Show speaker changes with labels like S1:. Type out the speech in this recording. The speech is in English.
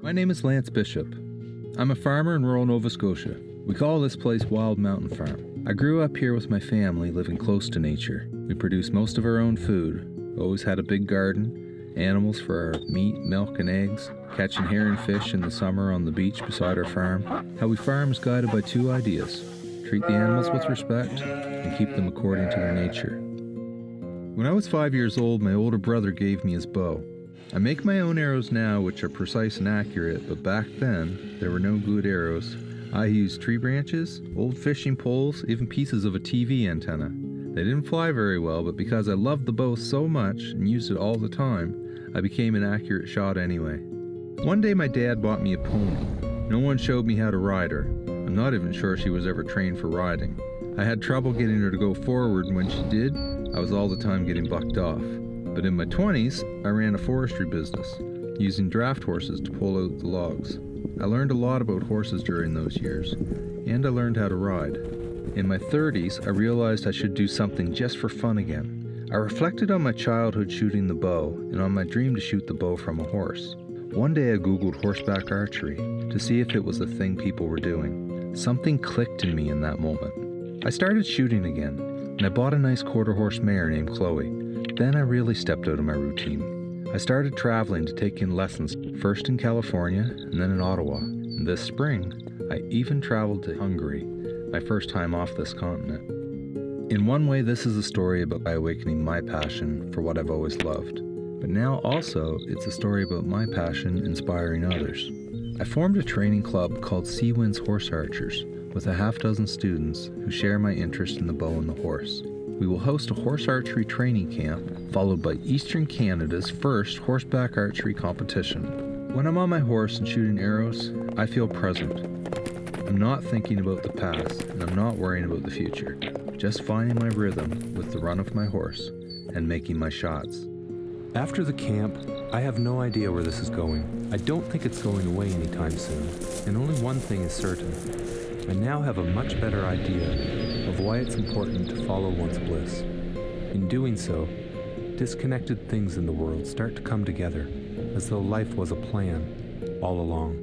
S1: My name is Lance Bishop. I'm a farmer in rural Nova Scotia. We call this place Wild Mountain Farm. I grew up here with my family, living close to nature. We produce most of our own food, always had a big garden, animals for our meat, milk, and eggs, catching herring fish in the summer on the beach beside our farm. How we farm is guided by two ideas: treat the animals with respect and keep them according to their nature. When I was 5 years old, my older brother gave me his bow. I make my own arrows now, which are precise and accurate, but back then, there were no good arrows. I used tree branches, old fishing poles, even pieces of a TV antenna. They didn't fly very well, but because I loved the bow so much and used it all the time, I became an accurate shot anyway. One day my dad bought me a pony. No one showed me how to ride her. I'm not even sure she was ever trained for riding. I had trouble getting her to go forward, and when she did, I was all the time getting bucked off. But in my 20s, I ran a forestry business, using draft horses to pull out the logs. I learned a lot about horses during those years, and I learned how to ride. In my 30s, I realized I should do something just for fun again. I reflected on my childhood shooting the bow, and on my dream to shoot the bow from a horse. One day I Googled horseback archery to see if it was a thing people were doing. Something clicked in me in that moment. I started shooting again, and I bought a nice quarter-horse mare named Chloe. Then I really stepped out of my routine. I started traveling to take in lessons, first in California and then in Ottawa. And this spring, I even traveled to Hungary, my first time off this continent. In one way, this is a story about awakening my passion for what I've always loved. But now also, it's a story about my passion inspiring others. I formed a training club called Sea Winds Horse Archers with a half-dozen students who share my interest in the bow and the horse. We will host a horse archery training camp, followed by Eastern Canada's first horseback archery competition. When I'm on my horse and shooting arrows, I feel present. I'm not thinking about the past, and I'm not worrying about the future. Just finding my rhythm with the run of my horse and making my shots.
S2: After the camp, I have no idea where this is going. I don't think it's going away anytime soon, and only one thing is certain. I now have a much better idea of why it's important to follow one's bliss. In doing so, disconnected things in the world start to come together, as though life was a plan all along.